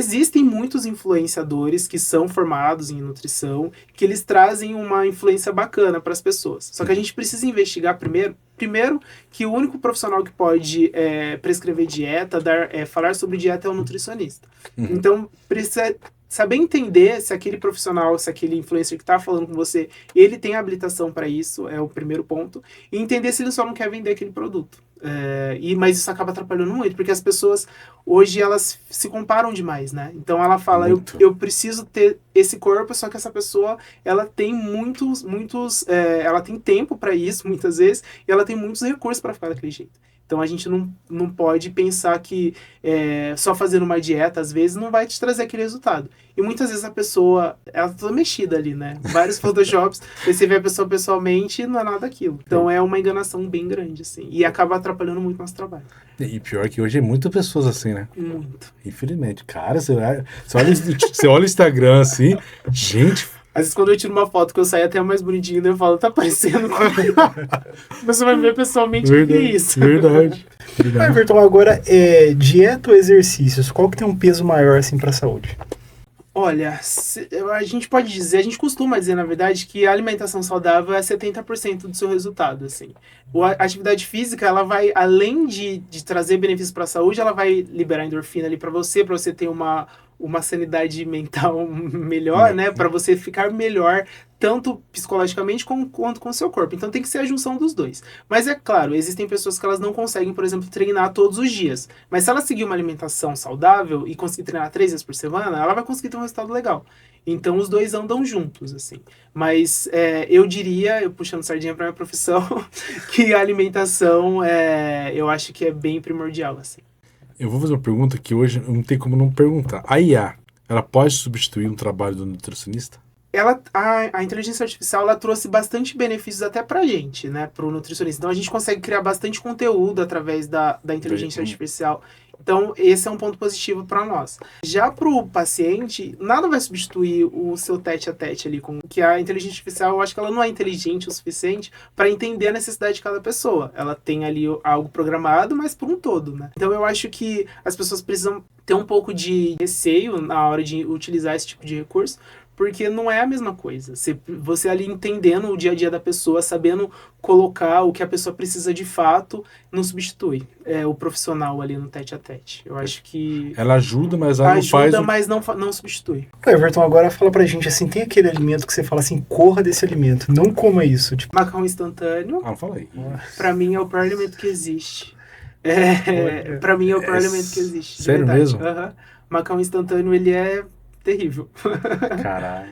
existem muitos influenciadores que são formados em nutrição, que eles trazem uma influência bacana para as pessoas. Só que a gente precisa investigar primeiro que o único profissional que pode prescrever dieta, falar sobre dieta é o nutricionista. Então, precisa saber entender se aquele profissional, se aquele influencer que está falando com você, ele tem habilitação para isso, é o primeiro ponto. E entender se ele só não quer vender aquele produto. Mas isso acaba atrapalhando muito, porque as pessoas, hoje, elas se comparam demais, né? Então, ela fala, eu preciso ter esse corpo, só que essa pessoa, ela tem ela tem tempo para isso, muitas vezes, e ela tem muitos recursos para ficar daquele jeito. Então, a gente não pode pensar que só fazendo uma dieta, às vezes, não vai te trazer aquele resultado. E muitas vezes a pessoa, ela tá toda mexida ali, né? Vários photoshops, você vê a pessoa pessoalmente e não é nada daquilo. Então, é uma enganação bem grande, assim. E acaba atrapalhando muito o nosso trabalho. E pior que hoje é muitas pessoas assim, né? Muito. Infelizmente. Cara, você olha o Instagram, assim, gente... Às vezes, quando eu tiro uma foto que eu saio até mais bonitinho, eu falo, tá parecendo comigo. Você vai ver pessoalmente o que é isso. Verdade. Everton, agora, dieta ou exercícios, qual que tem um peso maior, assim, pra saúde? Olha, a gente pode dizer, a gente costuma dizer, na verdade, que a alimentação saudável é 70% do seu resultado, assim. A atividade física, ela vai, além de trazer benefícios para a saúde, ela vai liberar endorfina ali para você ter uma sanidade mental melhor, né? Para você ficar melhor, tanto psicologicamente quanto com o seu corpo. Então tem que ser a junção dos dois. Mas é claro, existem pessoas que elas não conseguem, por exemplo, treinar todos os dias. Mas se ela seguir uma alimentação saudável e conseguir treinar 3 vezes por semana, ela vai conseguir ter um resultado legal. Então os dois andam juntos, assim. Mas eu diria, puxando sardinha para minha profissão, que a alimentação eu acho que é bem primordial, assim. Eu vou fazer uma pergunta que hoje não tem como não perguntar. A IA, ela pode substituir um trabalho do nutricionista? A inteligência artificial, ela trouxe bastante benefícios até pra gente, né, pro nutricionista. Então a gente consegue criar bastante conteúdo através da inteligência artificial. Então esse é um ponto positivo para nós. Já pro paciente, nada vai substituir o seu tete-a-tete ali com que a inteligência artificial, eu acho que ela não é inteligente o suficiente para entender a necessidade de cada pessoa. Ela tem ali algo programado, mas por um todo, né? Então eu acho que as pessoas precisam ter um pouco de receio na hora de utilizar esse tipo de recurso, porque não é a mesma coisa. Você ali entendendo o dia a dia da pessoa, sabendo colocar o que a pessoa precisa de fato, não substitui o profissional ali no tete-a-tete. Eu acho que... Ela ajuda, mas ela não faz... Ajuda, mas não substitui. Everton, agora fala pra gente, assim, tem aquele alimento que você fala assim, corra desse alimento, não coma isso. Tipo... Macarrão instantâneo. Fala aí. Pra mim é o pior alimento que existe. Pra mim é o pior alimento que existe. Sério mesmo? Macarrão instantâneo, ele é terrível. Caralho.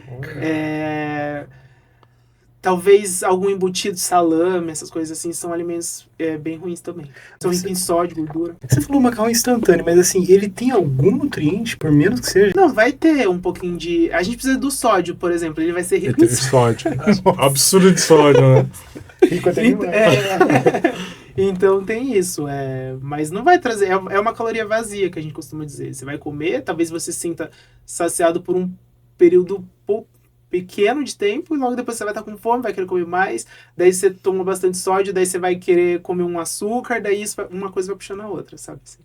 Talvez algum embutido de salame, essas coisas assim, são alimentos bem ruins também. São ricos em sódio, gordura. Você falou macarrão instantâneo, mas assim, ele tem algum nutriente, por menos que seja? Não, vai ter um pouquinho de... A gente precisa do sódio, por exemplo. Ele vai ser rico em sódio. Absurdo de sódio, né? Rico até demais. Então tem isso, mas não vai trazer, é uma caloria vazia que a gente costuma dizer. Você vai comer, talvez você se sinta saciado por um período pequeno de tempo, e logo depois você vai estar com fome, vai querer comer mais, daí você toma bastante sódio, daí você vai querer comer um açúcar, daí uma coisa vai puxando a outra, sabe? Assim.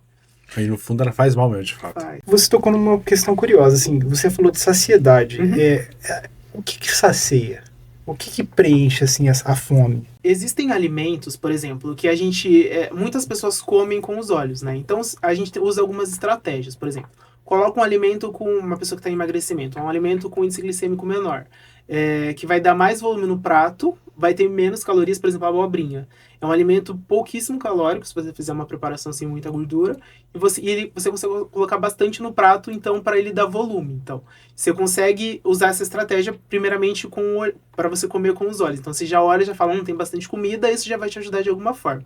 Aí no fundo ela faz mal mesmo, de fato. Você tocou numa questão curiosa, assim, você falou de saciedade. O que sacia? O que preenche, assim, a fome? Existem alimentos, por exemplo, que muitas pessoas comem com os olhos, né? Então, a gente usa algumas estratégias, por exemplo. Coloca um alimento com uma pessoa que está em emagrecimento, um alimento com índice glicêmico menor, que vai dar mais volume no prato, vai ter menos calorias, por exemplo, a abobrinha. É um alimento pouquíssimo calórico, se você fizer uma preparação sem muita gordura, e você consegue colocar bastante no prato, então, para ele dar volume. Então, você consegue usar essa estratégia, primeiramente, para você comer com os olhos. Então, você já olha e já fala, tem bastante comida, isso já vai te ajudar de alguma forma.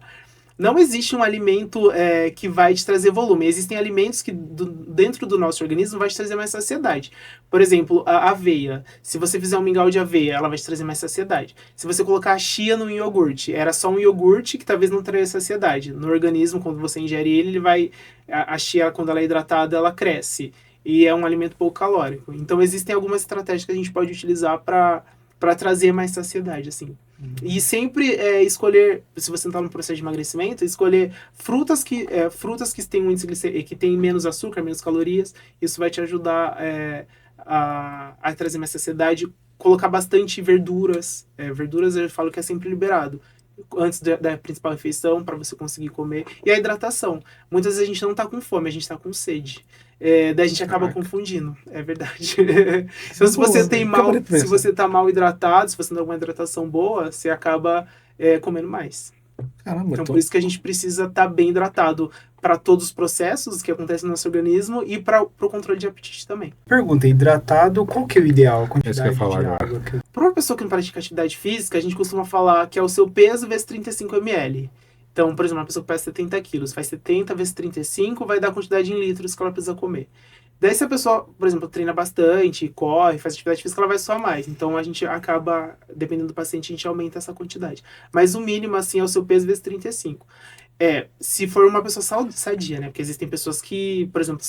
Não existe um alimento que vai te trazer volume. Existem alimentos que dentro do nosso organismo vai te trazer mais saciedade. Por exemplo, a aveia. Se você fizer um mingau de aveia, ela vai te trazer mais saciedade. Se você colocar a chia no iogurte, era só um iogurte que talvez não traria saciedade. No organismo, quando você ingere ele vai... A chia, quando ela é hidratada, ela cresce. E é um alimento pouco calórico. Então, existem algumas estratégias que a gente pode utilizar para para trazer mais saciedade, assim. E sempre escolher, se você está no processo de emagrecimento, escolher frutas que têm um índice que tem menos açúcar, menos calorias. Isso vai te ajudar a trazer mais saciedade. Colocar bastante verduras. Verduras eu falo que é sempre liberado antes da principal refeição, para você conseguir comer. E a hidratação. Muitas vezes a gente não tá com fome, a gente tá com sede. Daí a gente acaba confundindo. É verdade. Então, se você tá mal hidratado, se você não tem uma hidratação boa, você acaba comendo mais. Caramba, então, por isso que a gente precisa estar bem hidratado para todos os processos que acontecem no nosso organismo e para o controle de apetite também. Pergunta, hidratado, qual que é o ideal? A quantidade que eu ia falar de agora. água? Para uma pessoa que não pratica atividade física, a gente costuma falar que é o seu peso vezes 35 ml. Então, por exemplo, uma pessoa que pesa 70 quilos, faz 70 vezes 35, vai dar a quantidade em litros que ela precisa comer. Daí, se a pessoa, por exemplo, treina bastante, corre, faz atividade física, ela vai suar mais. Então, a gente acaba, dependendo do paciente, a gente aumenta essa quantidade. Mas o mínimo, assim, é o seu peso vezes 35. Se for uma pessoa sadia, né? Porque existem pessoas que, por exemplo,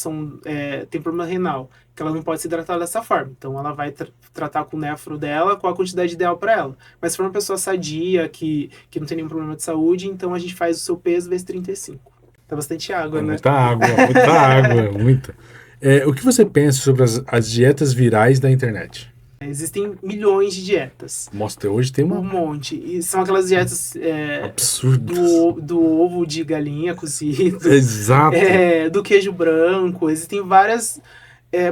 tem problema renal, que ela não pode se hidratar dessa forma. Então, ela vai tratar com o nefro dela, com a quantidade ideal para ela. Mas se for uma pessoa sadia, que não tem nenhum problema de saúde, então a gente faz o seu peso vezes 35. Tá bastante água, né? Muita água, muita. O que você pensa sobre as dietas virais da internet? Existem milhões de dietas. Mostra, hoje tem um monte. E são aquelas dietas absurdas. Do ovo de galinha cozido. Exato. Do queijo branco. Existem várias...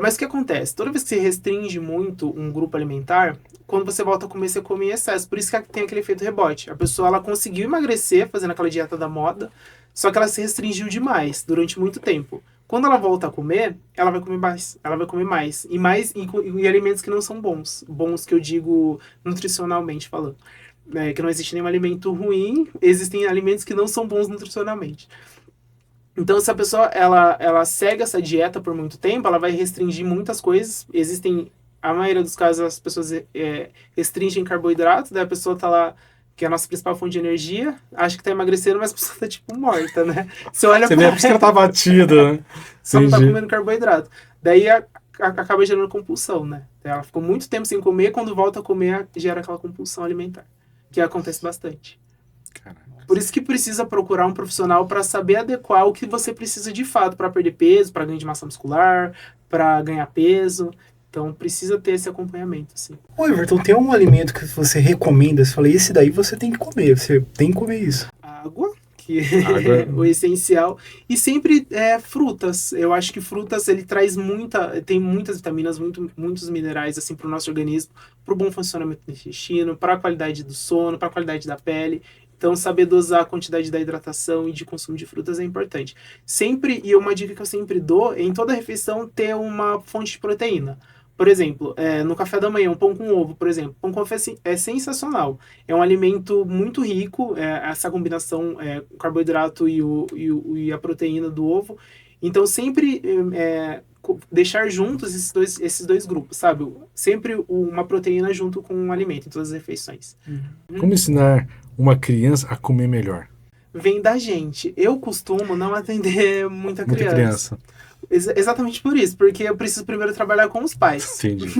mas o que acontece? Toda vez que você restringe muito um grupo alimentar, quando você volta a comer, você come em excesso. Por isso que tem aquele efeito rebote. A pessoa ela conseguiu emagrecer fazendo aquela dieta da moda, só que ela se restringiu demais durante muito tempo. Quando ela volta a comer, ela vai comer mais. Ela vai comer mais. E alimentos que não são bons. Bons que eu digo nutricionalmente falando. Que não existe nenhum alimento ruim, existem alimentos que não são bons nutricionalmente. Então, se a pessoa ela segue essa dieta por muito tempo, ela vai restringir muitas coisas. A maioria dos casos, as pessoas restringem carboidrato, daí a pessoa tá lá, que é a nossa principal fonte de energia, acha que tá emagrecendo, mas a pessoa tá, tipo, morta, né? Você olha pra ela... Você ela tá batida, né? Só não tá comendo carboidrato. Daí acaba gerando compulsão, né? Ela ficou muito tempo sem comer, quando volta a comer, gera aquela compulsão alimentar, que acontece bastante. Caraca. Por isso que precisa procurar um profissional para saber adequar o que você precisa de fato para perder peso, para ganho de massa muscular, para ganhar peso. Então, precisa ter esse acompanhamento, assim. Ô, Everton, tem um alimento que você recomenda? Você fala, esse daí você tem que comer, você tem que comer isso. Água, que é o essencial. E sempre frutas. Eu acho que frutas, ele traz tem muitas vitaminas, muitos minerais, assim, para o nosso organismo, para o bom funcionamento do intestino, para a qualidade do sono, para a qualidade da pele. Então, saber dosar a quantidade da hidratação e de consumo de frutas é importante. Sempre, e uma dica que eu sempre dou, é em toda refeição ter uma fonte de proteína. Por exemplo, no café da manhã, um pão com ovo, por exemplo. Pão com ovo é sensacional. É um alimento muito rico, essa combinação carboidrato e a proteína do ovo. Então, sempre deixar juntos esses dois grupos, sabe? Sempre uma proteína junto com um alimento em todas as refeições. Como ensinar uma criança a comer melhor? Vem da gente. Eu costumo não atender muita criança. Exatamente por isso, porque eu preciso primeiro trabalhar com os pais. Entendi.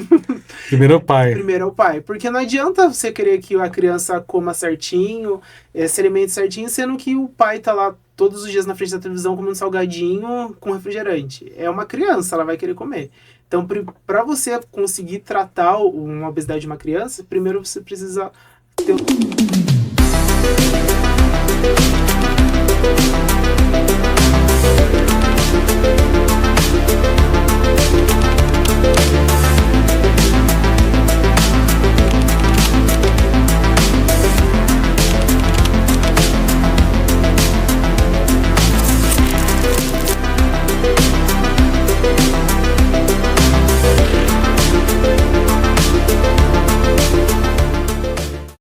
Primeiro é o pai. Primeiro é o pai. Porque não adianta você querer que a criança coma certinho, se alimente certinho, sendo que o pai tá lá todos os dias na frente da televisão comendo salgadinho com refrigerante. É uma criança, ela vai querer comer. Então, para você conseguir tratar uma obesidade de uma criança, primeiro você precisa ter